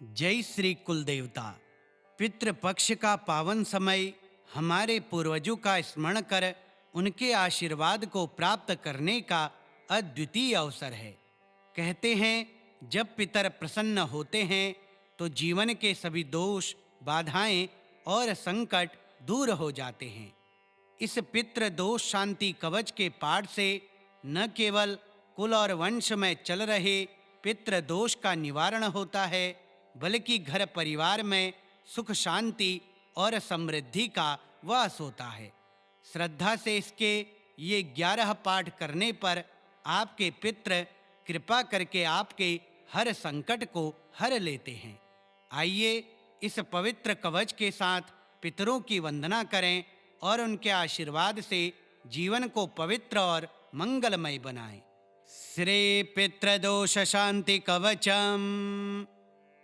जय श्री कुल देवता। पितृपक्ष का पावन समय हमारे पूर्वजों का स्मरण कर उनके आशीर्वाद को प्राप्त करने का अद्वितीय अवसर है। कहते हैं जब पितर प्रसन्न होते हैं तो जीवन के सभी दोष, बाधाएं और संकट दूर हो जाते हैं। इस पितृ दोष शांति कवच के पाठ से न केवल कुल और वंश में चल रहे पितृ दोष का निवारण होता है, बल्कि घर परिवार में सुख शांति और समृद्धि का वास होता है। श्रद्धा से इसके ये 11 पाठ करने पर आपके पितृ कृपा करके आपके हर संकट को हर लेते हैं। आइए इस पवित्र कवच के साथ पितरों की वंदना करें और उनके आशीर्वाद से जीवन को पवित्र और मंगलमय बनाएं। श्री पितृदोष शांति कवचम।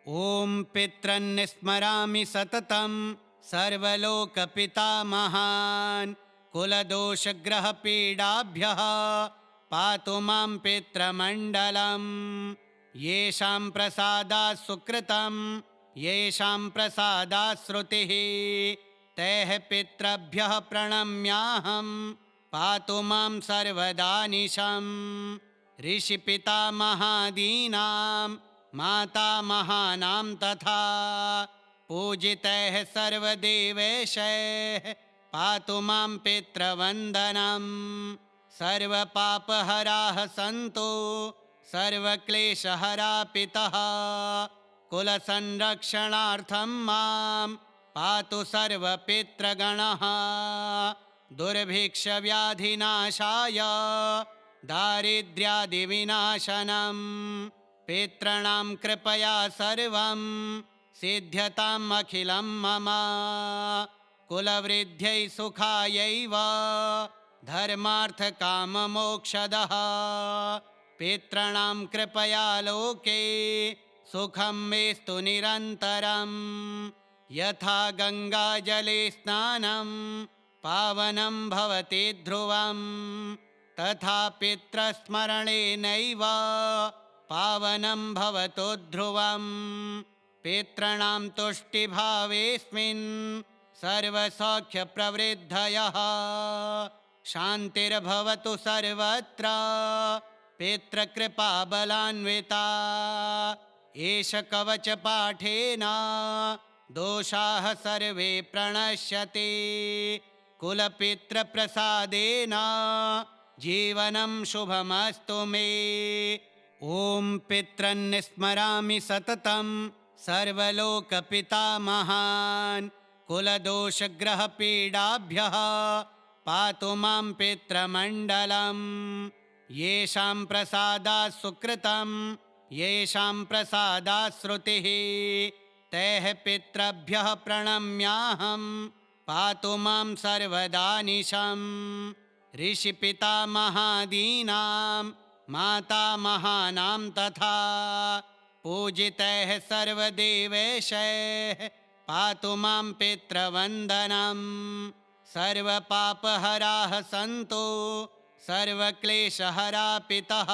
ओम पितरन् स्मरामि सततं सर्वलोक पितामहान् कुलदोषग्रह पीडाभ्यः पातु मां पितृमण्डलम्। येषां प्रसादात् सुकृतं येषां प्रसादात् श्रुतिः तैः पितृभ्यः प्रणम्याहं पातु मां सर्वदानिशम्। ऋषिपितामहादीनां मातामहानां तथा पूजितैः सर्वदेवेशैः पातु मां पितृवन्दनम्। सर्वपापहराः सन्तु सर्वक्लेशहरा पितः कुलसंरक्षणार्थं मां पातु सर्वपितृगणः। दुर्भिक्षव्याधिनाशाय दारिद्र्यादिविनाशनम् पितॄणां कृपया सर्वं सिद्ध्यताम् अखिलं मम। कुलवृद्ध्यै सुखायैव धर्मार्थकाममोक्षदः पितॄणां कृपया लोके सुखं मेस्तु निरन्तरम्। यथा गङ्गाजले स्नानं पावनं भवति ध्रुवं तथा पितृस्मरणेनैव पावनं भवतु ध्रुवम्। पितॄणां तुष्टिभावेऽस्मिन् सर्वसौख्यप्रवृद्धयः शान्तिर्भवतु सर्वत्र पितृकृपाबलान्विता। एष कवचपाठेन दोषाः सर्वे प्रणश्यति कुलपितृप्रसादेन जीवनं शुभमस्तु मे। ओम पितरन् स्मरामि सततं सर्वलोकपितामहान् कुलदोषग्रह पीडाभ्यः पातु मां पितृमण्डलम्। येषां प्रसादात् सुकृतं येषां प्रसादात् श्रुतिः तैः पितृभ्यः प्रणम्याहं पातु मां सर्वदानिशम्। ऋषिपितामहादीनां मातामहानां तथा पूजितैः सर्वदेवेशैः पातु मां पितृवन्दनम्। सर्वपापहराः सन्तु सर्वक्लेशहरा पितः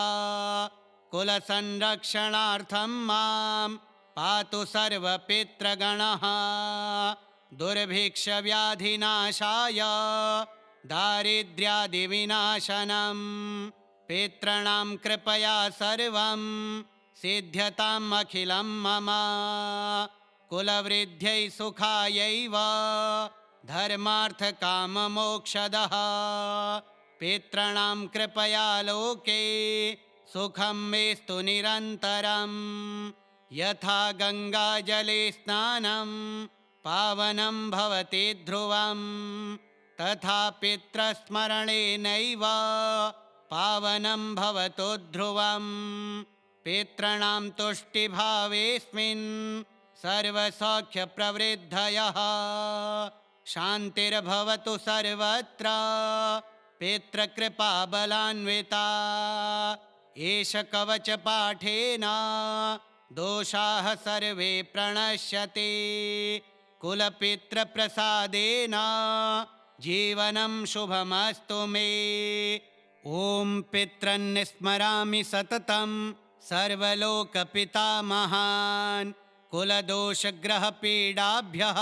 कुलसंरक्षणार्थं मां पातु सर्वपितृगणः। दुर्भिक्षव्याधिनाशाय दारिद्र्यादिविनाशनम् पितॄणां कृपया सर्वं सिद्ध्यताम् अखिलं मम। कुलवृद्ध्यै सुखायैव धर्मार्थकाममोक्षदः पितॄणां कृपया लोके सुखं मेस्तु निरन्तरम्। यथा गङ्गाजले स्नानं पावनं भवति ध्रुवं तथा पितृस्मरणेनैव पावनं भवतु ध्रुवम्। पितॄणां तुष्टिभावेऽस्मिन् सर्वसौख्यप्रवृद्धयः शान्तिर्भवतु सर्वत्र पितृकृपाबलान्विता। एष कवचपाठेन दोषाः सर्वे प्रणश्यति कुलपितृप्रसादेन जीवनं शुभमस्तु मे। ओम पितरन् स्मरामि सततं सर्वलोकपितामहान् कुलदोषग्रहपीडाभ्यः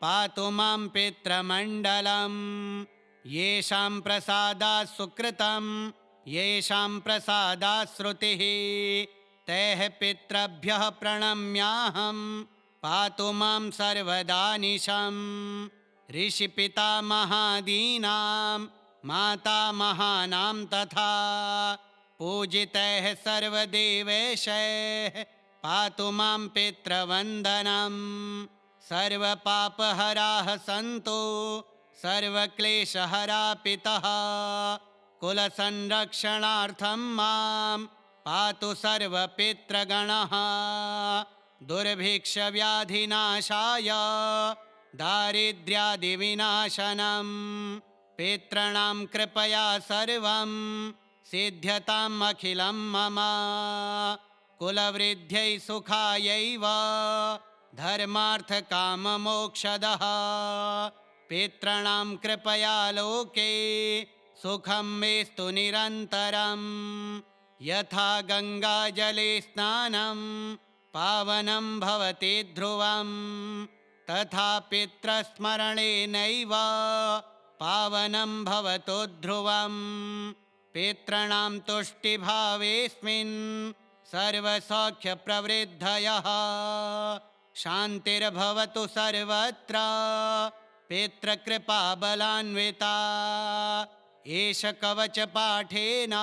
पातु मां पितृमण्डलम्। येषां प्रसादात् सुकृतं येषां प्रसादात् श्रुतिः तैः पितृभ्यः प्रणम्याहं पातु मां सर्वदानिशम्। ऋषिपितामहादीनां मातामहानां तथा पूजितैः सर्वदेवेशैः पातु मां पितृवन्दनम्। सर्वपापहराः सन्तु सर्वक्लेशहरा पितः कुलसंरक्षणार्थं मां पातु सर्वपितृगणः। दुर्भिक्षव्याधिनाशाय दारिद्र्यादिविनाशनम् पितॄणां कृपया सर्वं सिद्ध्यताम् अखिलं मम। कुलवृद्ध्यै सुखायैव धर्मार्थकाममोक्षदः पितॄणां कृपया लोके सुखं मेस्तु निरन्तरम्। यथा गङ्गाजले स्नानं पावनं भवति ध्रुवं तथा पितृस्मरणेनैव पावनं भवतु ध्रुवम्। पितॄणां तुष्टिभावेऽस्मिन् सर्वसौख्यप्रवृद्धयः शान्तिर्भवतु सर्वत्र पितृकृपाबलान्विता। एष कवचपाठेन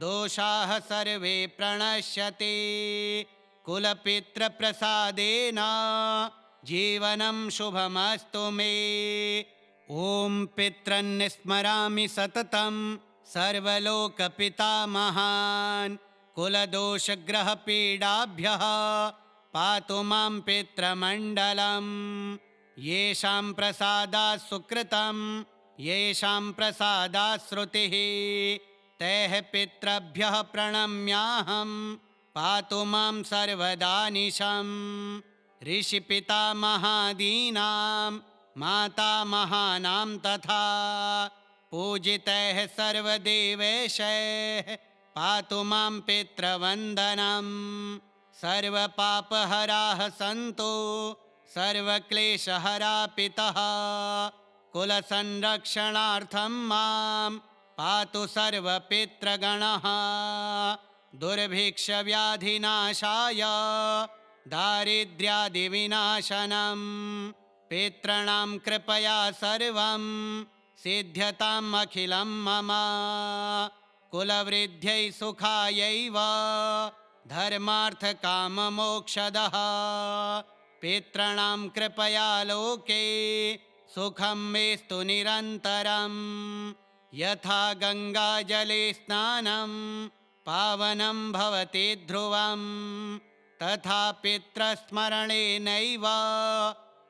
दोषाः सर्वे प्रणश्यति कुलपितृप्रसादेन जीवनं शुभमस्तु मे। ॐ पितॄन् स्मरामि सततं सर्वलोकपितामहान् कुलदोषग्रहपीडाभ्यः पातु मां पितृमण्डलम्। येषां प्रसादात् सुकृतं येषां प्रसादात् श्रुतिः तैः पितृभ्यः प्रणम्याहं पातु मां सर्वदानिशम्। ऋषिपितामहादीनां मातामहानां तथा पूजितैः सर्वदेवेशैः पातु मां पितृवन्दनम्। सर्वपापहराः सन्तु सर्वक्लेशहरा पितः कुलसंरक्षणार्थं मां पातु सर्वपितृगणः। दुर्भिक्षव्याधिनाशाय दारिद्र्यादिविनाशनम् पितॄणां कृपया सर्वं सिद्ध्यताम् अखिलं मम। कुलवृद्ध्यै सुखायैव धर्मार्थकाममोक्षदः पितॄणां कृपया लोके सुखं मेस्तु निरन्तरम्। यथा गङ्गाजले स्नानं पावनं भवति ध्रुवं तथा पितृस्मरणेनैव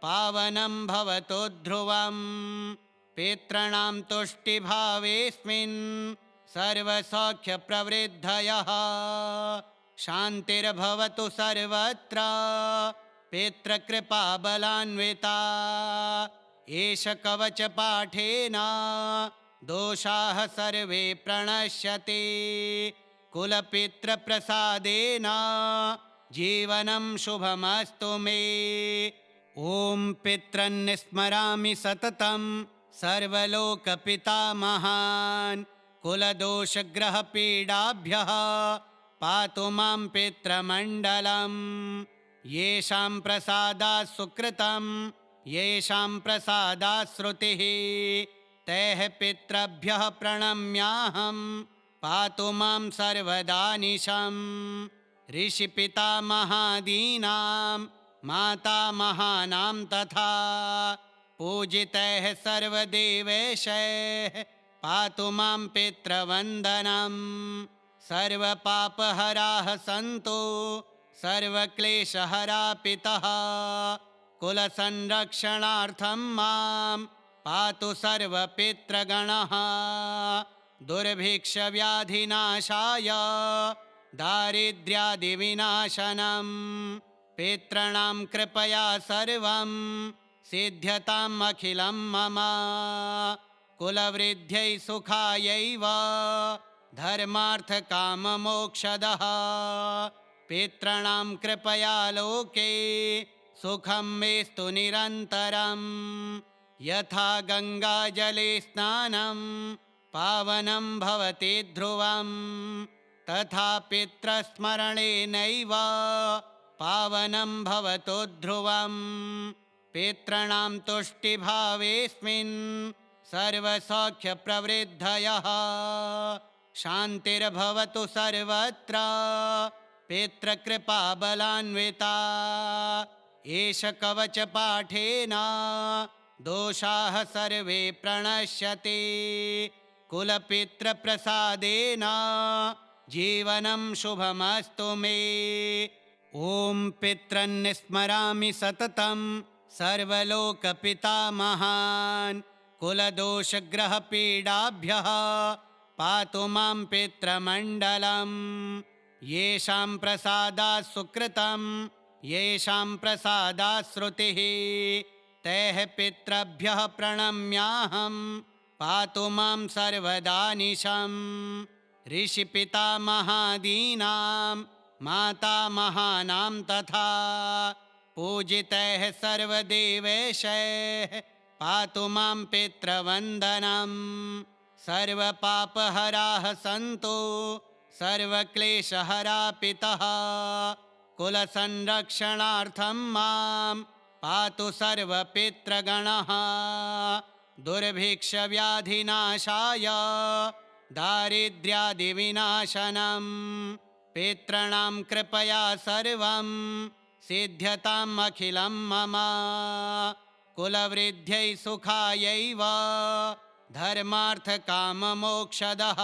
पावनं भवतु ध्रुवम्। पितॄणां तुष्टिभावेऽस्मिन् सर्वसौख्यप्रवृद्धयः शान्तिर्भवतु सर्वत्र पितृकृपाबलान्विता। एष कवचपाठेन दोषाः सर्वे प्रणश्यति कुलपितृप्रसादेन जीवनं शुभमस्तु मे। ॐ पितॄन् स्मरामि सततं सर्वलोकपितामहान् कुलदोषग्रहपीडाभ्यः पातु मां पितृमण्डलम्। येषां प्रसादात् सुकृतं येषां प्रसादात् श्रुतिः तैः पितृभ्यः प्रणम्याहं पातु मां सर्वदानिशम्। ऋषिपितामहादीनां मातामहानां तथा पूजितैः सर्वदेवेशैः पातु मां पितृवन्दनम्। सर्वपापहराः सन्तु सर्वक्लेशहरा पितः कुलसंरक्षणार्थं मां पातु सर्वपितृगणः। दुर्भिक्षव्याधिनाशाय दारिद्र्यादिविनाशनम् पितॄणां कृपया सर्वं सिद्ध्यताम् अखिलं मम। कुलवृद्ध्यै सुखायैव धर्मार्थकाममोक्षदः पितॄणां कृपया लोके सुखं मेस्तु निरन्तरम्। यथा गङ्गाजले स्नानं पावनं भवति ध्रुवं, तथा पितृस्मरणेनैव पावनं भवतो ध्रुवं। पितॄणां तुष्टिभावेऽस्मिन् सर्वसौख्यप्रवृद्धयः, शान्तिर्भवतु सर्वत्र पितृकृपाबलान्विता। एष कवचपाठेन दोषाः सर्वे प्रणश्यति, कुलपितृप्रसादेन जीवनं शुभमस्तु मे। ॐ पितॄन् स्मरामि सततं सर्वलोकपितामहान्, कुलदोषग्रहपीडाभ्यः पातु मां पितृमण्डलम्। येषां प्रसादात् सुकृतं, येषां प्रसादात् श्रुतिः, तैः पितृभ्यः प्रणम्याहं पातु मां सर्वदानिशम्। ऋषिपितामहादीनां मातामहानां तथा पूजितैः सर्वदेवेशैः पातु मां पितृवन्दनम्। सर्वपापहराः सन्तु सर्वक्लेशहरा पितः, कुलसंरक्षणार्थं मां पातु सर्वपितृगणः। दुर्भिक्षव्याधिनाशाय दारिद्र्यादिविनाशनम्, पितॄणां कृपया सर्वं सिद्ध्यताम् अखिलं मम। कुलवृद्ध्यै सुखायैव धर्मार्थकाममोक्षदः,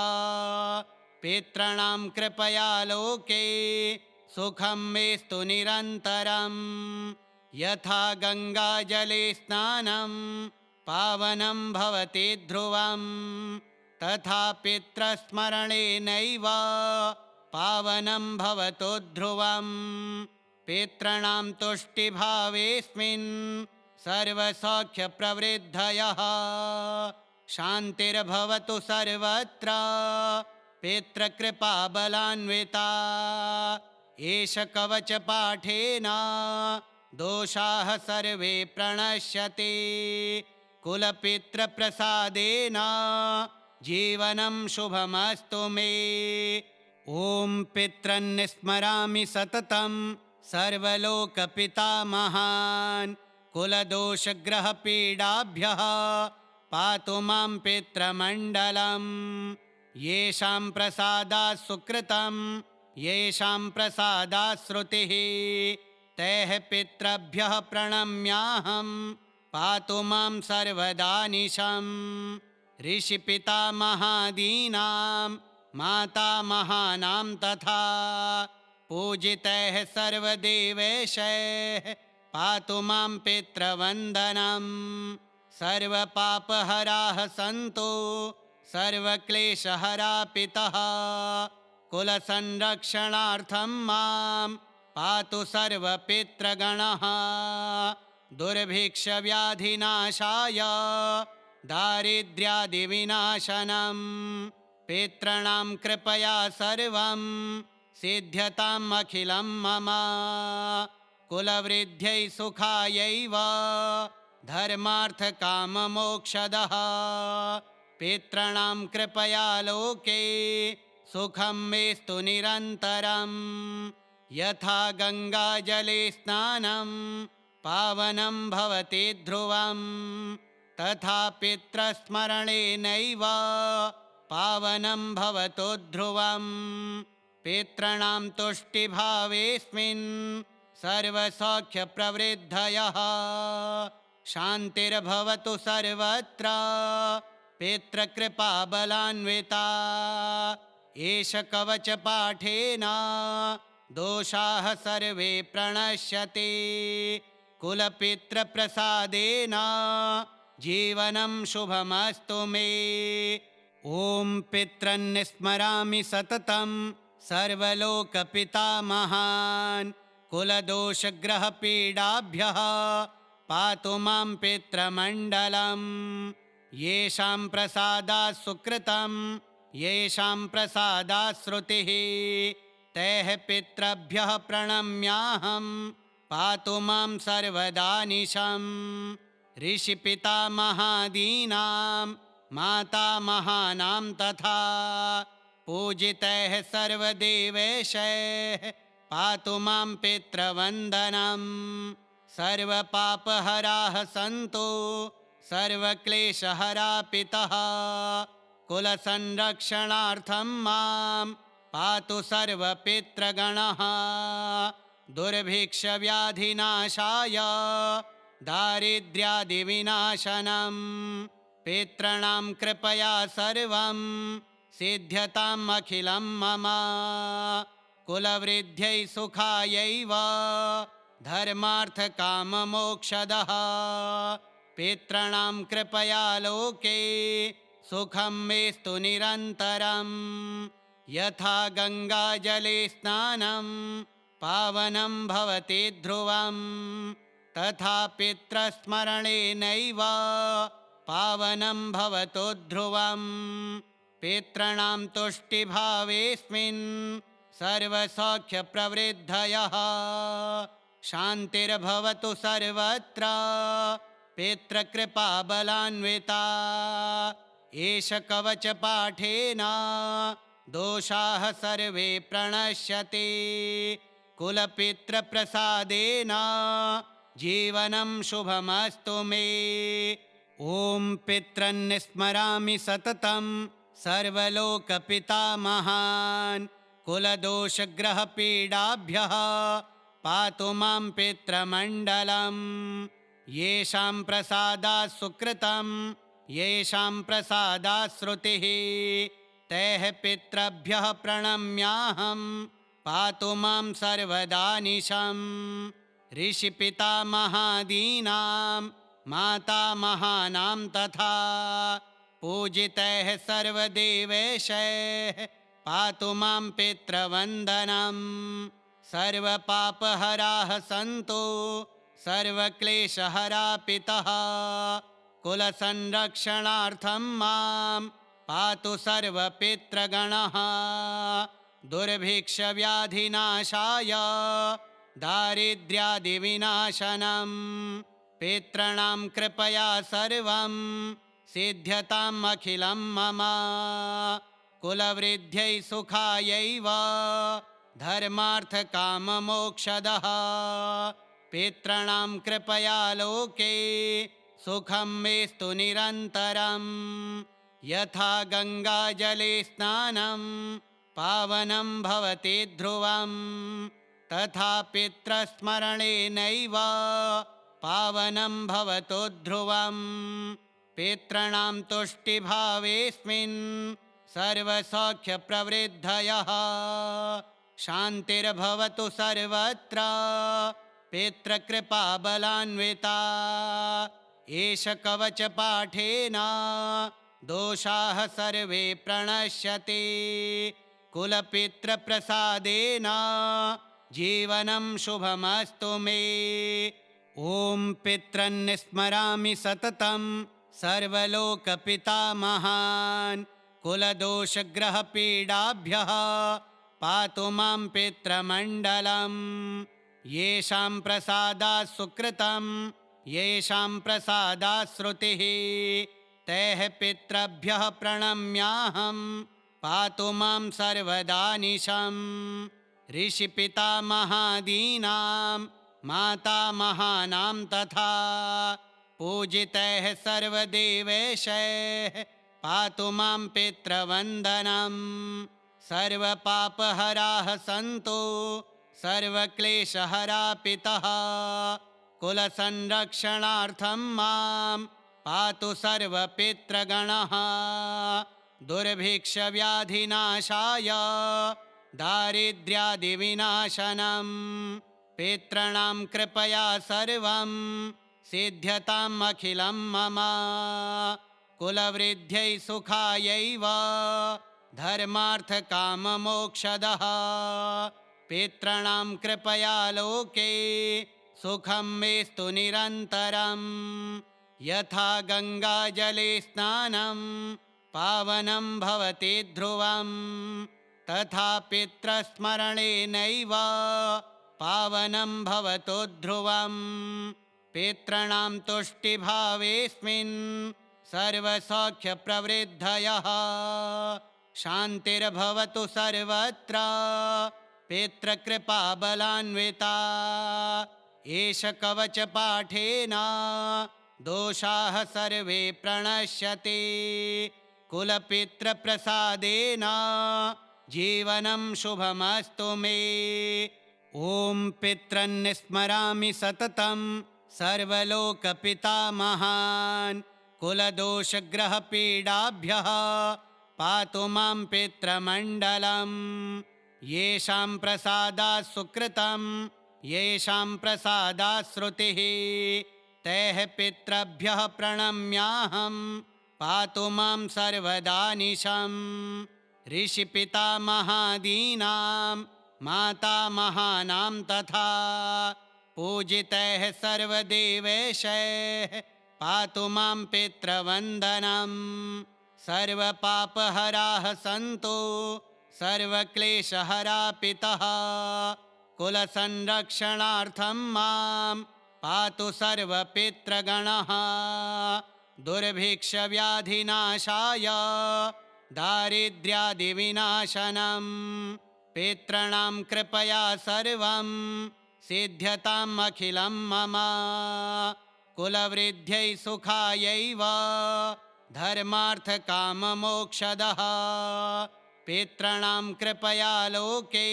पितॄणां कृपया लोके सुखं मेस्तु निरन्तरम्। यथा गङ्गाजले स्नानं पावनं भवति ध्रुवं, तथा पितृस्मरणेनैव पावनं भवतो ध्रुवं। पितॄणां तुष्टिभावेऽस्मिन् सर्वसौख्यप्रवृद्धयः, शान्तिर्भवतु सर्वत्र पितृकृपाबलान्विता। एष कवचपाठेन दोषाः सर्वे प्रणश्यति, कुलपितृप्रसादेन जीवनं शुभमस्तु मे। ॐ पितॄन् स्मरामि सततं सर्वलोकपितामहान्, कुलदोषग्रहपीडाभ्यः पातु मां पितृमण्डलम्। येषां प्रसादात् सुकृतं, येषां प्रसादात् श्रुतिः, तैः पितृभ्यः प्रणम्याहं पातु मां सर्वदानिशम्। ऋषिपितामहादीनां मातामहानां तथा पूजितैः सर्वदेवेशैः पातु मां पितृवन्दनम्। सर्वपापहराः सन्तु सर्वक्लेशहरा पितः, कुलसंरक्षणार्थं मां पातु सर्वपितृगणः। दुर्भिक्षव्याधिनाशाय दारिद्र्यादिविनाशनम्, पितॄणां कृपया सर्वं सिद्ध्यताम् अखिलं मम। कुलवृद्ध्यै सुखायैव धर्मार्थकाममोक्षदः, पितॄणां कृपया लोके सुखं मेस्तु निरन्तरम्। यथा गङ्गाजले स्नानं पावनं भवति ध्रुवं, तथा पितृस्मरणेनैव पावनं भवतो ध्रुवं। पितॄणां तुष्टिभावेऽस्मिन् सर्वसौख्यप्रवृद्धयः, शान्तिर्भवतु सर्वत्र पितृकृपाबलान्विता। एष कवचपाठेन दोषाः सर्वे प्रणश्यति, कुलपितृप्रसादेन जीवनं शुभमस्तु मे। ॐ पितॄन् स्मरामि सततं सर्वलोकपितामहान्, कुलदोषग्रहपीडाभ्यः पातु मां पितृमण्डलम्। येषां प्रसादात् सुकृतं, येषां प्रसादात् श्रुतिः, तैः पितृभ्यः प्रणम्याहं पातु मां सर्वदानिशम्। ऋषिपितामहादीनां मातामहानां तथा पूजितैः सर्वदेवेशैः पातु मां पितृवन्दनम्। सर्वपापहराः सन्तु सर्वक्लेशहरा पितः कुलसंरक्षणार्थं मां पातु सर्वपितृगणः। दुर्भिक्षव्याधिनाशाय दारिद्र्यादिविनाशनम् पितॄणां कृपया सर्वं सिद्ध्यताम् अखिलं मम। कुलवृद्ध्यै सुखायैव धर्मार्थकाममोक्षदः पितॄणां कृपया लोके सुखं मेस्तु निरन्तरम्। यथा गङ्गाजले स्नानं पावनं भवति ध्रुवं तथा पितृस्मरणेनैव पावनं भवतु ध्रुवम्। पितॄणां तुष्टिभावेऽस्मिन् सर्वसौख्यप्रवृद्धयः शान्तिर्भवतु सर्वत्र पितृकृपाबलान्विता। एष कवचपाठेन दोषाः सर्वे प्रणश्यति कुलपितृप्रसादेन जीवनं शुभमस्तु मे। ॐ पितॄन् स्मरामि सततं सर्वलोकपितामहान् कुलदोषग्रहपीडाभ्यः पातु मां पितृमण्डलम्। येषां प्रसादात् सुकृतं येषां प्रसादात् श्रुतिः तैः पितृभ्यः प्रणम्याहं पातु मां सर्वदानिशम्। ऋषिपितामहादीनां मातामहानां तथा पूजितैः सर्वदेवेशैः पातु मां पितृवन्दनम्। सर्वपापहराः सन्तु सर्वक्लेशहरा पितः कुलसंरक्षणार्थं मां पातु सर्वपितृगणः। दुर्भिक्षव्याधिनाशाय दारिद्र्यादिविनाशनम् पितॄणां कृपया सर्वं सिद्ध्यताम् अखिलं मम। कुलवृद्ध्यै सुखायैव धर्मार्थकाममोक्षदः पितॄणां कृपया लोके सुखं मेस्तु निरन्तरम्। यथा गङ्गाजले स्नानं पावनं भवति ध्रुवं तथा पितृस्मरणेनैव पावनं भवतु ध्रुवम्। पितॄणां तुष्टिभावेऽस्मिन् सर्वसौख्यप्रवृद्धयः शान्तिर्भवतु सर्वत्र पितृकृपाबलान्विता। एष कवचपाठेन दोषाः सर्वे प्रणश्यति कुलपितृप्रसादेन जीवनं शुभमस्तु मे। ॐ पितॄन् स्मरामि सततं सर्वलोकपितामहान् कुलदोषग्रहपीडाभ्यः पातु मां पितृमण्डलम्। येषां प्रसादात् सुकृतं येषां प्रसादात् श्रुतिः तैः पितृभ्यः प्रणम्याहं पातु मां सर्वदानिशम्। ऋषिपितामहादीनां मातामहानां तथा पूजितैः सर्वदेवेशैः पातु मां पितृवन्दनम्। सर्वपापहराः सन्तु सर्वक्लेशहरा पितः कुलसंरक्षणार्थं मां पातु सर्वपितृगणः। दुर्भिक्षव्याधिनाशाय दारिद्र्यादिविनाशनम् पितॄणां कृपया सर्वं सिद्ध्यताम् अखिलं मम। कुलवृद्ध्यै सुखायैव धर्मार्थकाममोक्षदः पितॄणां कृपया लोके सुखं मेस्तु निरन्तरम्। यथा गङ्गाजले स्नानं पावनं भवति ध्रुवं तथा पितृस्मरणेनैव पावनं भवतो ध्रुवम्। पितॄणां तुष्टिभावेऽस्मिन् सर्वसौख्यप्रवृद्धयः। शान्तिर्भवतु सर्वत्र पितृकृपाबलान्विता। एष कवचपाठेन दोषाः सर्वे प्रणश्यन्ति। कुलपितृप्रसादेन जीवनं शुभमस्तु मे। ॐ पितॄन् स्मरामि सततं सर्वलोकपितामहान्। कुलदोषग्रहपीडाभ्यः पातु मां पितृमण्डलम्। येषां प्रसादात् सुकृतं येषां प्रसादात् श्रुतिः तैः पितृभ्यः प्रणम्याहं पातु मां सर्वदानिशम्। ऋषिपितामहादीनां मातामहानां तथा पूजितैः सर्वदेवेशैः पातु मां पितृवन्दनम्। सर्वपापहराः सन्तु सर्वक्लेशहरा पितः। कुलसंरक्षणार्थं मां पातु सर्वपितृगणः। दुर्भिक्षव्याधिनाशाय दारिद्र्यादिविनाशनम्। पितॄणां कृपया सर्वं सिद्ध्यताम् अखिलं मम। कुलवृद्ध्यै सुखायैव धर्मार्थकाममोक्षदः। पितॄणां कृपया लोके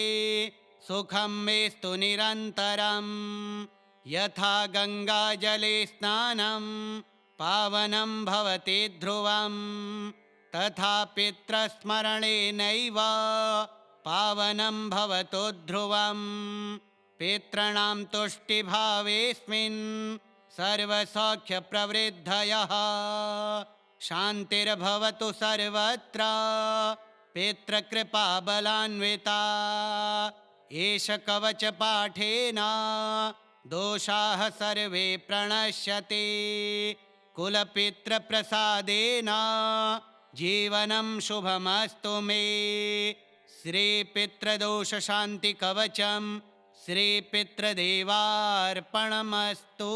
सुखं मेस्तु निरन्तरम्। यथा गङ्गाजले स्नानं पावनं भवति ध्रुवम् तथा पितृस्मरणेनैव पावनं भवतो ध्रुवम्। पितॄणां तुष्टिभावेऽस्मिन् सर्वसौख्यप्रवृद्धयः। शान्तिर्भवतु सर्वत्र पितृकृपाबलान्विता। एष कवचपाठेन दोषाः सर्वे प्रणश्यन्ति। कुलपितृप्रसादेन जीवनं शुभमस्तु मे। श्रीपितृदोषशान्तिकवचं श्रीपितृदेवार्पणमस्तु।